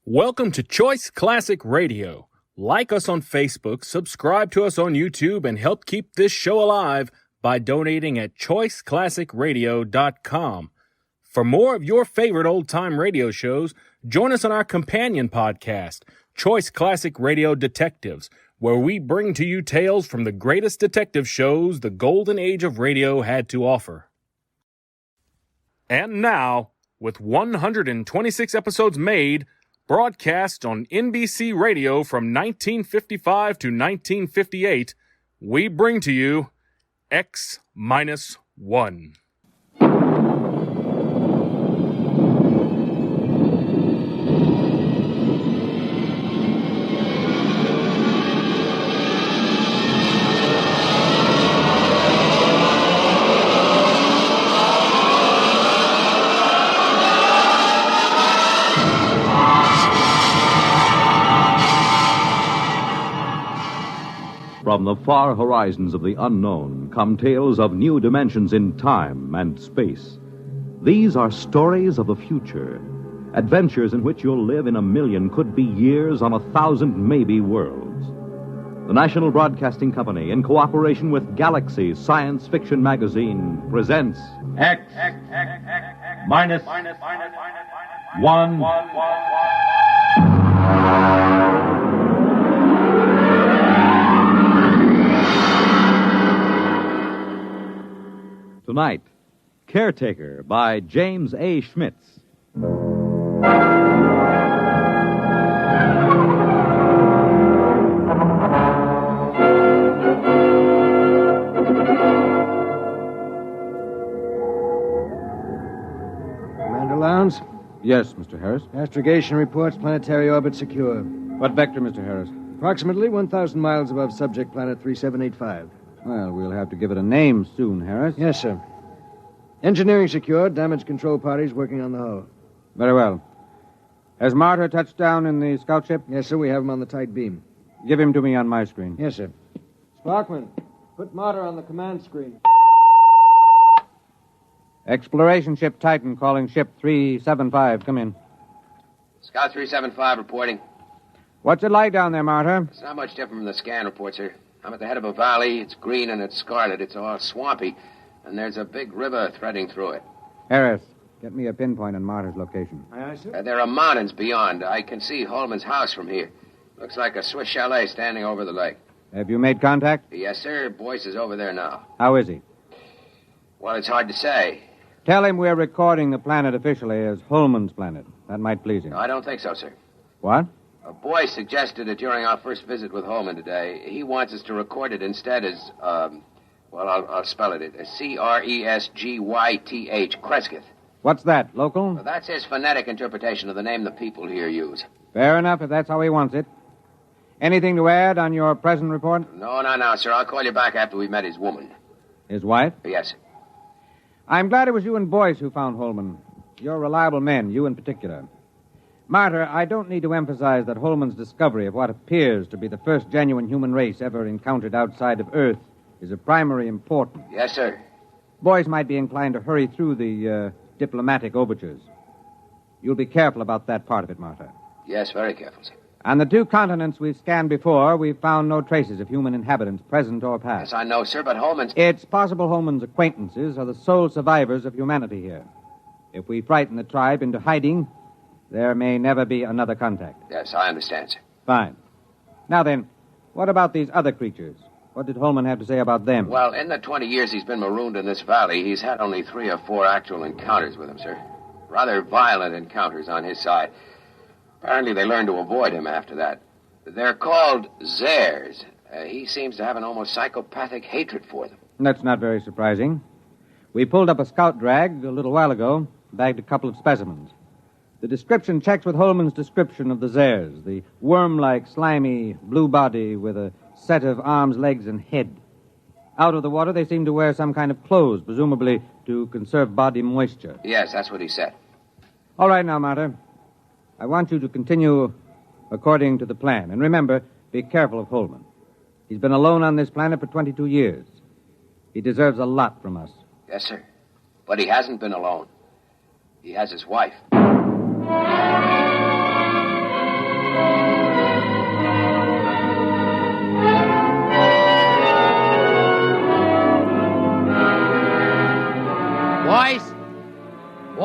Welcome to Choice Classic Radio. Like us on Facebook, subscribe to us on YouTube, and help keep this show alive by donating at choiceclassicradio.com. For more of your favorite old-time radio shows, join us on our companion podcast, Choice Classic Radio Detectives, where we bring to you tales from the greatest detective shows the golden age of radio had to offer. And now, with 126 episodes made, broadcast on NBC Radio from 1955 to 1958, we bring to you X-1. From the far horizons of the unknown come tales of new dimensions in time and space. These are stories of the future, adventures in which you'll live in a million, could be years, on 1,000 maybe worlds. The National Broadcasting Company, in cooperation with Galaxy Science Fiction Magazine, presents X minus one. Tonight, Caretaker by James A. Schmitz. Commander Lowndes? Yes, Mr. Harris. Astrogation reports planetary orbit secure. What vector, Mr. Harris? Approximately 1,000 miles above subject planet 3785. Well, we'll have to give it a name soon, Harris. Yes, sir. Engineering secured. Damage control parties working on the hull. Very well. Has Martyr touched down in the scout ship? Yes, sir. We have him on the tight beam. Give him to me on my screen. Yes, sir. Sparkman, put Martyr on the command screen. Exploration ship Titan calling ship 375. Come in. Scout 375 reporting. What's it like down there, Martyr? It's not much different from the scan report, sir. I'm at the head of a valley. It's green and it's scarlet. It's all swampy. And there's a big river threading through it. Harris, get me a pinpoint on Martyr's location. Aye, aye, sir. There are mountains beyond. I can see Holman's house from here. Looks like a Swiss chalet standing over the lake. Have you made contact? Yes, sir. Boyce is over there now. How is he? Well, it's hard to say. Tell him we're recording the planet officially as Holman's planet. That might please him. No, I don't think so, sir. What? A boy suggested it during our first visit with Holman today. He wants us to record it instead as, I'll spell it. Cresgyth, Cresgyth. What's that, local? Well, that's his phonetic interpretation of the name the people here use. Fair enough, if that's how he wants it. Anything to add on your present report? No, sir. I'll call you back after we've met his woman. His wife? Yes, sir. I'm glad it was you and Boyce who found Holman. You're reliable men, you in particular. Martyr, I don't need to emphasize that Holman's discovery of what appears to be the first genuine human race ever encountered outside of Earth is of primary importance. Yes, sir. Boys might be inclined to hurry through the diplomatic overtures. You'll be careful about that part of it, Martyr. Yes, very careful, sir. On the two continents we've scanned before, we've found no traces of human inhabitants, present or past. Yes, I know, sir, but Holman's... It's possible Holman's acquaintances are the sole survivors of humanity here. If we frighten the tribe into hiding, there may never be another contact. Yes, I understand, sir. Fine. Now then, what about these other creatures? What did Holman have to say about them? Well, in the 20 years he's been marooned in this valley, he's had only 3 or 4 actual encounters with them, sir. Rather violent encounters on his side. Apparently they learned to avoid him after that. They're called Zares. He seems to have an almost psychopathic hatred for them. That's not very surprising. We pulled up a scout drag a little while ago, bagged a couple of specimens. The description checks with Holman's description of the Zares, the worm-like, slimy, blue body with a set of arms, legs, and head. Out of the water, they seem to wear some kind of clothes, presumably to conserve body moisture. Yes, that's what he said. All right now, Martyr. I want you to continue according to the plan. And remember, be careful of Holman. He's been alone on this planet for 22 years. He deserves a lot from us. Yes, sir. But he hasn't been alone. He has his wife.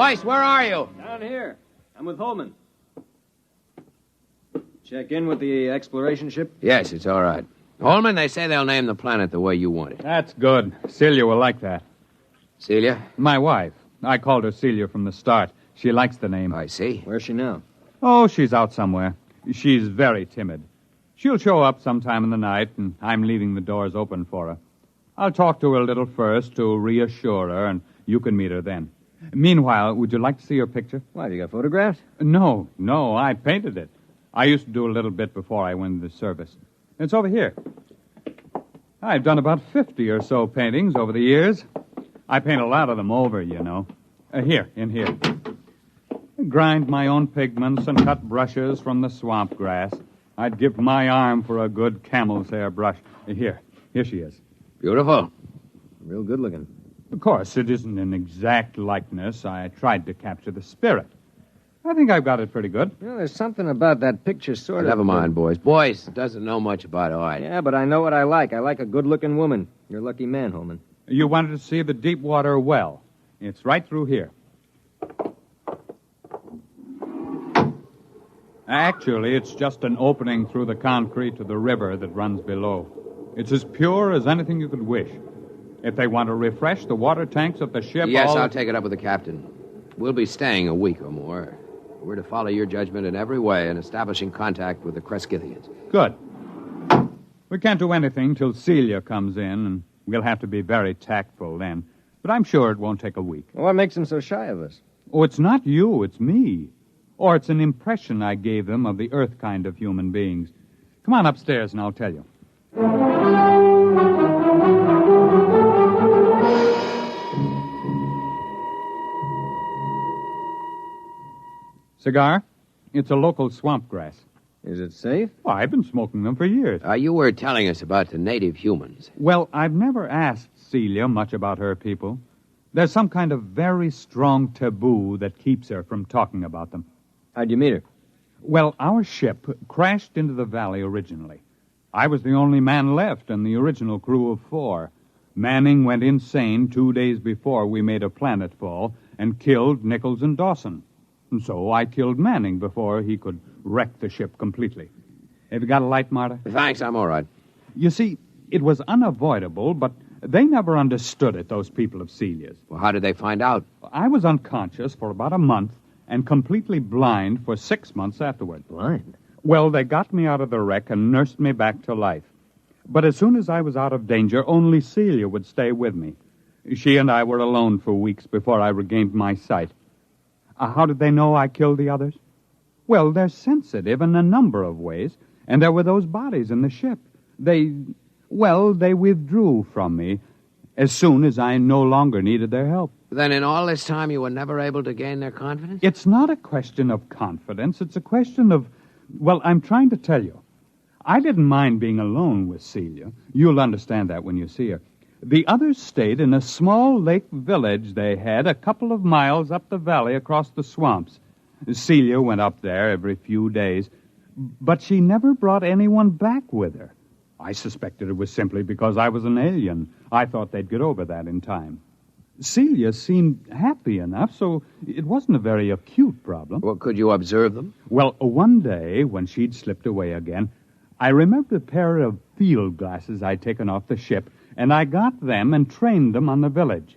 Joyce, where are you? Down here. I'm with Holman. Check in with the exploration ship? Yes, it's all right. Holman, they say they'll name the planet the way you want it. That's good. Celia will like that. Celia? My wife. I called her Celia from the start. She likes the name. I see. Where's she now? Oh, she's out somewhere. She's very timid. She'll show up sometime in the night, and I'm leaving the doors open for her. I'll talk to her a little first to reassure her, and you can meet her then. Meanwhile, would you like to see her picture? Why, have you got photographs? No, I painted it. I used to do a little bit before I went into the service. It's over here. I've done about 50 or so paintings over the years. I paint a lot of them over, you know. Here, in here. I grind my own pigments and cut brushes from the swamp grass. I'd give my arm for a good camel's hair brush. Here she is. Beautiful. Real good looking. Of course, it isn't an exact likeness. I tried to capture the spirit. I think I've got it pretty good. You know, there's something about that picture sort of... Never mind, boys. Boyce doesn't know much about art. Yeah, but I know what I like. I like a good-looking woman. You're a lucky man, Holman. You wanted to see the deep water well. It's right through here. Actually, it's just an opening through the concrete to the river that runs below. It's as pure as anything you could wish. If they want to refresh the water tanks at the ship... Yes, I'll take it up with the captain. We'll be staying a week or more. We're to follow your judgment in every way in establishing contact with the Cresquithians. Good. We can't do anything till Celia comes in, and we'll have to be very tactful then. But I'm sure it won't take a week. Well, what makes them so shy of us? Oh, it's not you, it's me. Or it's an impression I gave them of the Earth kind of human beings. Come on upstairs and I'll tell you. Cigar? It's a local swamp grass. Is it safe? Well, I've been smoking them for years. You were telling us about the native humans. Well, I've never asked Celia much about her people. There's some kind of very strong taboo that keeps her from talking about them. How'd you meet her? Well, our ship crashed into the valley originally. I was the only man left in the original crew of 4. Manning went insane 2 days before we made a planetfall and killed Nichols and Dawson. And so I killed Manning before he could wreck the ship completely. Have you got a light, Marta? Thanks, I'm all right. You see, it was unavoidable, but they never understood it, those people of Celia's. Well, how did they find out? I was unconscious for about a month and completely blind for 6 months afterward. Blind? Well, they got me out of the wreck and nursed me back to life. But as soon as I was out of danger, only Celia would stay with me. She and I were alone for weeks before I regained my sight. How did they know I killed the others? Well, they're sensitive in a number of ways, and there were those bodies in the ship. They withdrew from me as soon as I no longer needed their help. Then in all this time you were never able to gain their confidence? It's not a question of confidence. It's a question of, well, I'm trying to tell you. I didn't mind being alone with Celia. You'll understand that when you see her. The others stayed in a small lake village they had a couple of miles up the valley across the swamps. Celia went up there every few days, but she never brought anyone back with her. I suspected it was simply because I was an alien. I thought they'd get over that in time. Celia seemed happy enough, so it wasn't a very acute problem. Well, could you observe them? Well, one day, when she'd slipped away again, I remembered a pair of field glasses I'd taken off the ship, and I got them and trained them on the village.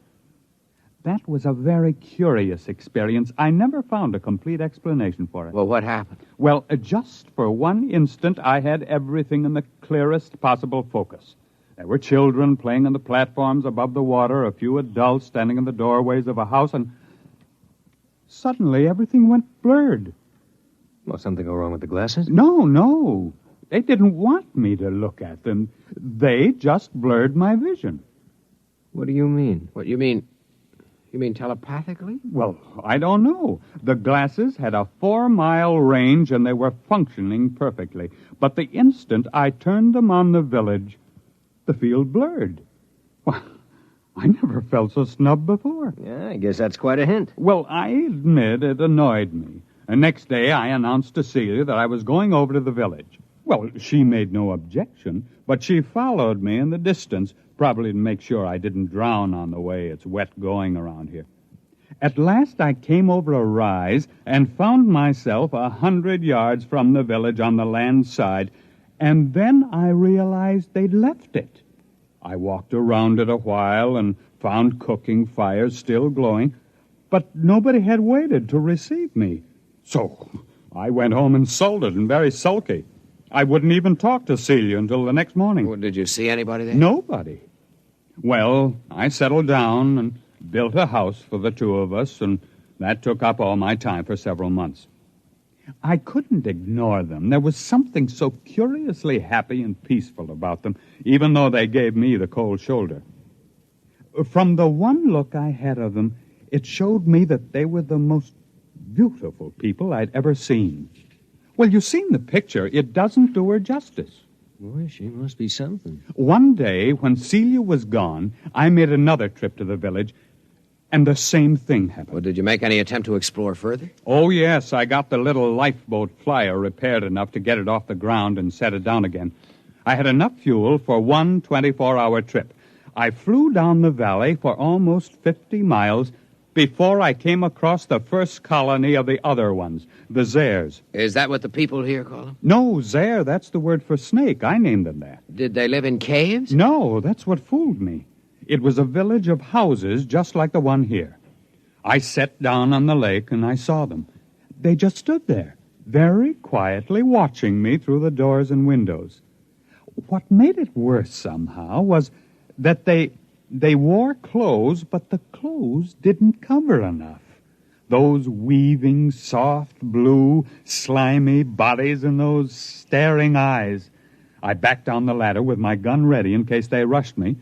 That was a very curious experience. I never found a complete explanation for it. Well, what happened? Well, just for one instant, I had everything in the clearest possible focus. There were children playing on the platforms above the water, a few adults standing in the doorways of a house, and suddenly everything went blurred. Well, something go wrong with the glasses? No. They didn't want me to look at them. They just blurred my vision. What do you mean? What, you mean telepathically? Well, I don't know. The glasses had a 4-mile range, and they were functioning perfectly. But the instant I turned them on the village, the field blurred. Well, I never felt so snubbed before. Yeah, I guess that's quite a hint. Well, I admit it annoyed me. The next day, I announced to Celia that I was going over to the village. Well, she made no objection, but she followed me in the distance, probably to make sure I didn't drown on the way. It's wet going around here. At last I came over a rise and found myself 100 yards from the village on the land side, and then I realized they'd left it. I walked around it a while and found cooking fires still glowing, but nobody had waited to receive me. So I went home insulted and very sulky. I wouldn't even talk to Celia until the next morning. Well, did you see anybody there? Nobody. Well, I settled down and built a house for the two of us, and that took up all my time for several months. I couldn't ignore them. There was something so curiously happy and peaceful about them, even though they gave me the cold shoulder. From the one look I had of them, it showed me that they were the most beautiful people I'd ever seen. Well, you've seen the picture. It doesn't do her justice. Boy, she must be something. One day, when Celia was gone, I made another trip to the village, and the same thing happened. Well, did you make any attempt to explore further? Oh, yes, I got the little lifeboat flyer repaired enough to get it off the ground and set it down again. I had enough fuel for one 24-hour trip. I flew down the valley for almost 50 miles before I came across the first colony of the other ones, the Zares. Is that what the people here call them? No, Zare, that's the word for snake. I named them that. Did they live in caves? No, that's what fooled me. It was a village of houses just like the one here. I sat down on the lake and I saw them. They just stood there, very quietly watching me through the doors and windows. What made it worse somehow was that they wore clothes, but the clothes didn't cover enough. Those weaving, soft, blue, slimy bodies and those staring eyes. I backed down the ladder with my gun ready in case they rushed me,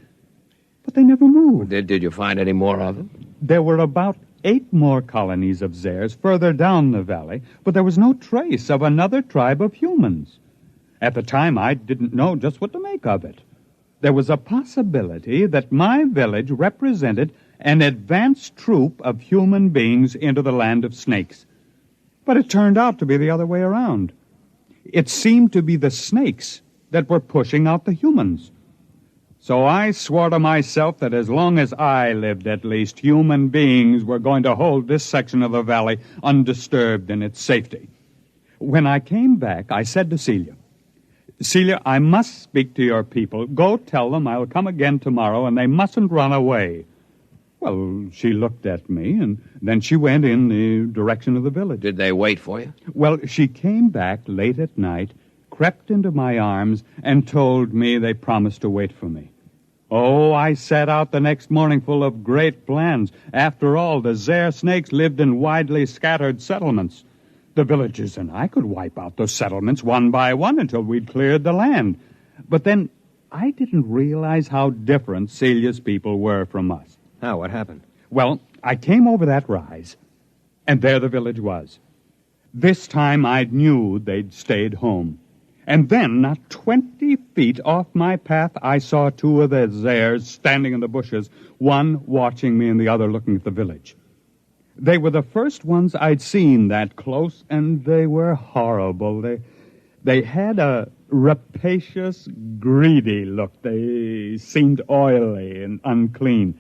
but they never moved. Did you find any more of them? There were about 8 more colonies of Zares further down the valley, but there was no trace of another tribe of humans. At the time, I didn't know just what to make of it. There was a possibility that my village represented an advanced troop of human beings into the land of snakes. But it turned out to be the other way around. It seemed to be the snakes that were pushing out the humans. So I swore to myself that as long as I lived, at least, human beings were going to hold this section of the valley undisturbed in its safety. When I came back, I said to Celia, "Celia, I must speak to your people. Go tell them I'll come again tomorrow, and they mustn't run away." Well, she looked at me, and then she went in the direction of the village. Did they wait for you? Well, she came back late at night, crept into my arms, and told me they promised to wait for me. Oh, I set out the next morning full of great plans. After all, the Zare snakes lived in widely scattered settlements. The villagers and I could wipe out those settlements one by one until we'd cleared the land. But then I didn't realize how different Celia's people were from us. How? What happened? Well, I came over that rise, and there the village was. This time I knew they'd stayed home. And then, not 20 feet off my path, I saw 2 of the Zares standing in the bushes, one watching me and the other looking at the village. They were the first ones I'd seen that close, and they were horrible. They had a rapacious, greedy look. They seemed oily and unclean.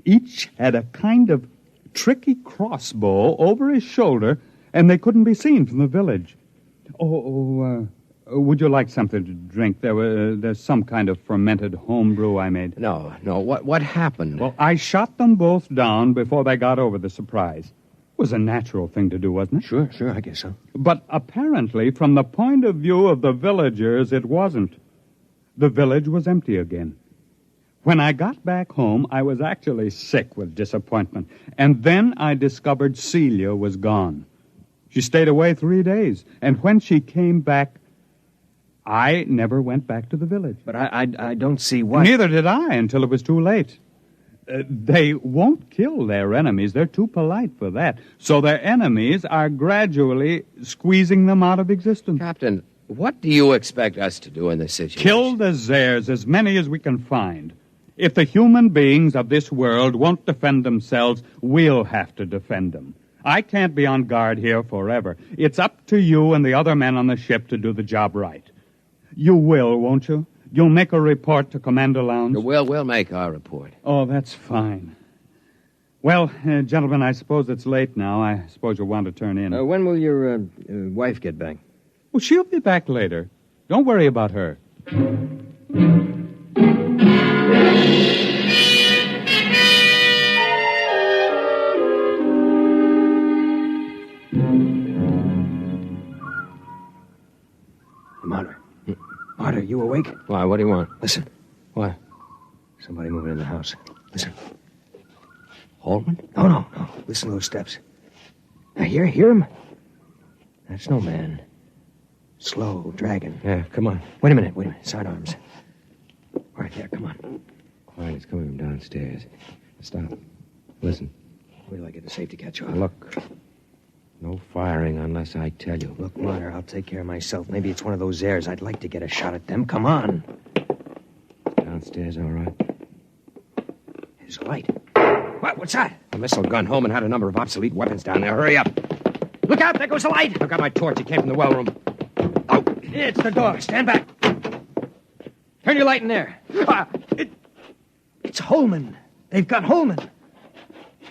Each had a kind of tricky crossbow over his shoulder, and they couldn't be seen from the village. Would you like something to drink? There's some kind of fermented homebrew I made. No. What happened? Well, I shot them both down before they got over the surprise. It was a natural thing to do, wasn't it? Sure, I guess so. But apparently, from the point of view of the villagers, it wasn't. The village was empty again. When I got back home, I was actually sick with disappointment. And then I discovered Celia was gone. She stayed away 3 days. And when she came back, I never went back to the village. But I don't see why. Neither did I until it was too late. They won't kill their enemies. They're too polite for that. So their enemies are gradually squeezing them out of existence. Captain, what do you expect us to do in this situation? Kill the Zares, as many as we can find. If the human beings of this world won't defend themselves, we'll have to defend them. I can't be on guard here forever. It's up to you and the other men on the ship to do the job right. You will, won't you? You'll make a report to Commander Lowndes? We'll make our report. Oh, that's fine. Well, gentlemen, I suppose it's late now. I suppose you'll want to turn in. When will your wife get back? Well, she'll be back later. Don't worry about her. Martyr, you awake? Why, what do you want? Listen. What? Somebody moving in the house. Listen. Holman? No. Listen to those steps. Now, hear him? That's no man. Slow, dragging. Yeah, come on. Wait a minute. Sidearms. Right there, come on. Quiet, it's coming from downstairs. Stop. Listen. Wait till I get the safety catch off. Look. No firing unless I tell you. Look, Martyr, I'll take care of myself. Maybe it's one of those airs. I'd like to get a shot at them. Come on. Downstairs, all right. There's a light. What's that? A missile gun. Holman had a number of obsolete weapons down there. Hurry up. Look out, there goes the light. I've got my torch. It came from the well room. Oh, it's the door. Stand back. Turn your light in there. It's Holman. They've got Holman.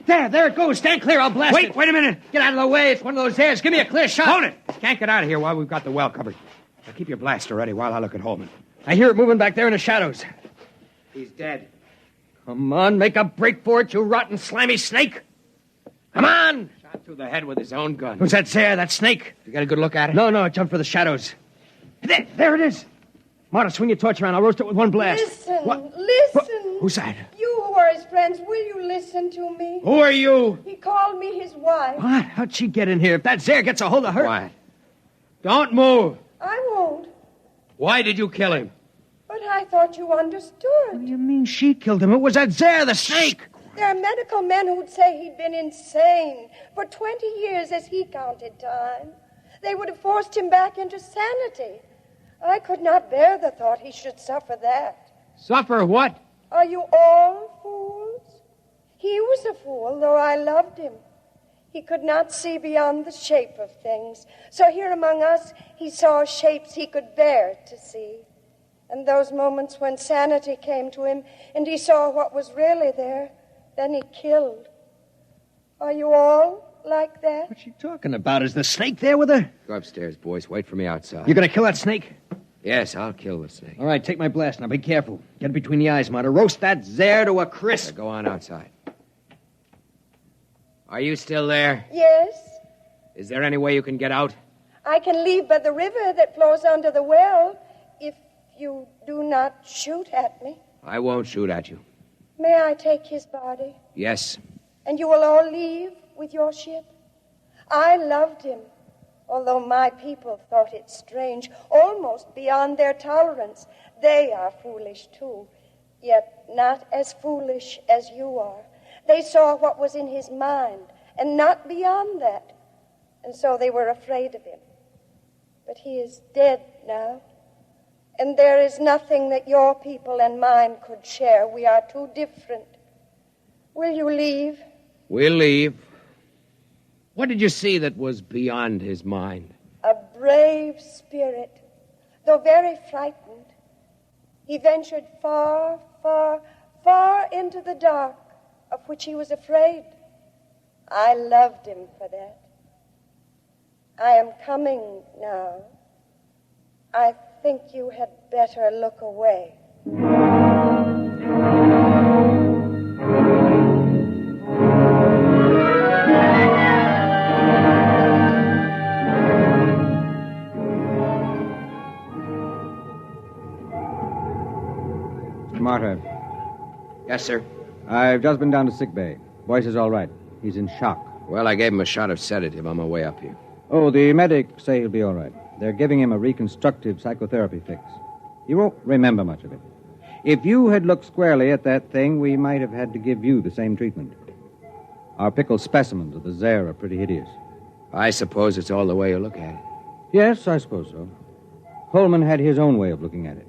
There it goes. Stand clear. I'll blast it. Wait a minute. Get out of the way. It's one of those airs. Give me a clear shot. Hold it. Can't get out of here while we've got the well covered. Now keep your blaster ready while I look at Holman. I hear it moving back there in the shadows. He's dead. Come on, make a break for it, you rotten, slimy snake. Come on. Shot through the head with his own gun. Who's that there, that snake? You got a good look at it? No, it jumped for the shadows. There it is. Marta, swing your torch around. I'll roast it with one blast. Listen. Who's that? You who are his friends, will you listen to me? Who are you? He called me his wife. What? How'd she get in here? If that Zare gets a hold of her... Quiet. Don't move. I won't. Why did you kill him? But I thought you understood. What do you mean she killed him? It was that Zare, the snake. There are medical men who'd say he'd been insane for 20 years as he counted time. They would have forced him back into sanity. I could not bear the thought he should suffer that. Suffer what? Are you all fools? He was a fool, though I loved him. He could not see beyond the shape of things. So here among us, he saw shapes he could bear to see. And those moments when sanity came to him and he saw what was really there, then he killed. Are you all like that? What's she talking about? Is the snake there with her? Go upstairs, boys. Wait for me outside. You're going to kill that snake? Yes, I'll kill the snake. All right, take my blast. Now, be careful. Get it between the eyes, Marta. Roast that Zare to a crisp. Go on outside. Are you still there? Yes. Is there any way you can get out? I can leave by the river that flows under the well if you do not shoot at me. I won't shoot at you. May I take his body? Yes. And you will all leave with your ship? I loved him, although my people thought it strange, almost beyond their tolerance. They are foolish, too, yet not as foolish as you are. They saw what was in his mind, and not beyond that. And so they were afraid of him. But he is dead now. And there is nothing that your people and mine could share. We are too different. Will you leave? We'll leave. What did you see that was beyond his mind? A brave spirit, though very frightened. He ventured far, far, far into the dark, of which he was afraid. I loved him for that. I am coming now. I think you had better look away. Martyr, Yes, sir. I've just been down to sick bay. Boyce is all right. He's in shock. Well, I gave him a shot of sedative on my way up here. Oh, the medics say he'll be all right. They're giving him a reconstructive psychotherapy fix. He won't remember much of it. If you had looked squarely at that thing, we might have had to give you the same treatment. Our pickled specimens of the Zare are pretty hideous. I suppose it's all the way you look at it. Yes, I suppose so. Holman had his own way of looking at it.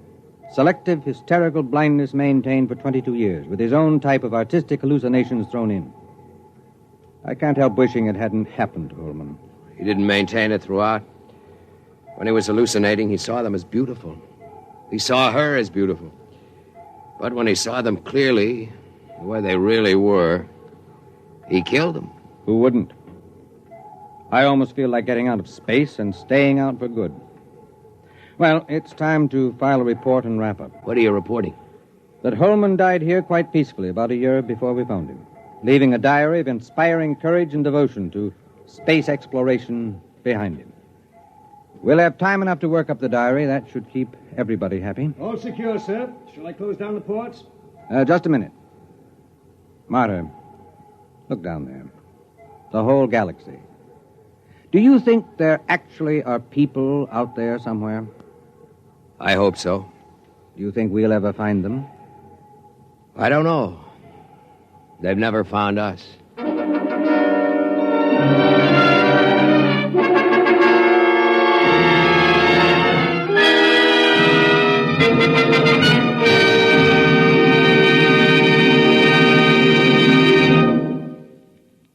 Selective hysterical blindness maintained for 22 years, with his own type of artistic hallucinations thrown in. I can't help wishing it hadn't happened to Holman. He didn't maintain it throughout. When he was hallucinating, he saw them as beautiful. He saw her as beautiful. But when he saw them clearly, the way they really were, He killed him. Who wouldn't? I almost feel like getting out of space and staying out for good. Well, it's time to file a report and wrap up. What are you reporting? That Holman died here quite peacefully about a year before we found him, leaving a diary of inspiring courage and devotion to space exploration behind him. We'll have time enough to work up the diary. That should keep everybody happy. All secure, sir. Shall I close down the ports? Just a minute. Marta, look down there. The whole galaxy. Do you think there actually are people out there somewhere? I hope so. Do you think we'll ever find them? I don't know. They've never found us.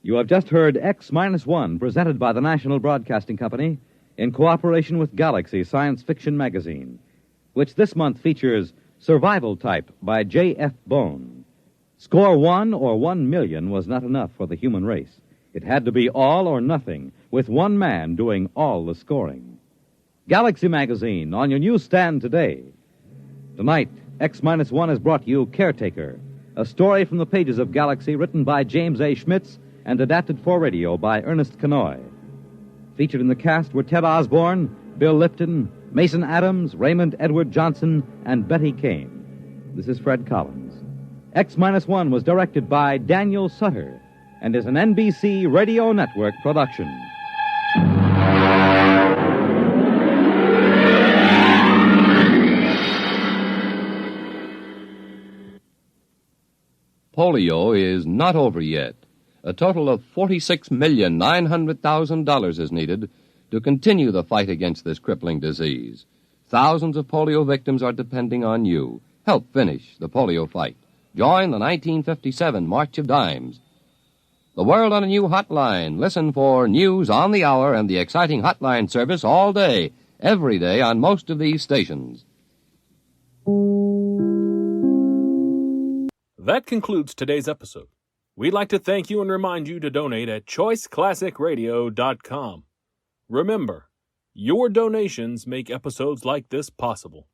You have just heard X-1, presented by the National Broadcasting Company in cooperation with Galaxy Science Fiction Magazine, which this month features Survival Type by J.F. Bone. Score 1 or 1 million was not enough for the human race. It had to be all or nothing, with one man doing all the scoring. Galaxy Magazine on your newsstand today. Tonight, X-1 has brought you Caretaker, a story from the pages of Galaxy written by James A. Schmitz and adapted for radio by Ernest Kenoy. Featured in the cast were Ted Osborne, Bill Lipton, Mason Adams, Raymond Edward Johnson, and Betty Kane. This is Fred Collins. X-1 was directed by Daniel Sutter and is an NBC Radio Network production. Polio is not over yet. A total of $46,900,000 is needed to continue the fight against this crippling disease. Thousands of polio victims are depending on you. Help finish the polio fight. Join the 1957 March of Dimes. The World on a New Hotline. Listen for news on the hour and the exciting hotline service all day, every day on most of these stations. That concludes today's episode. We'd like to thank you and remind you to donate at choiceclassicradio.com. Remember, your donations make episodes like this possible.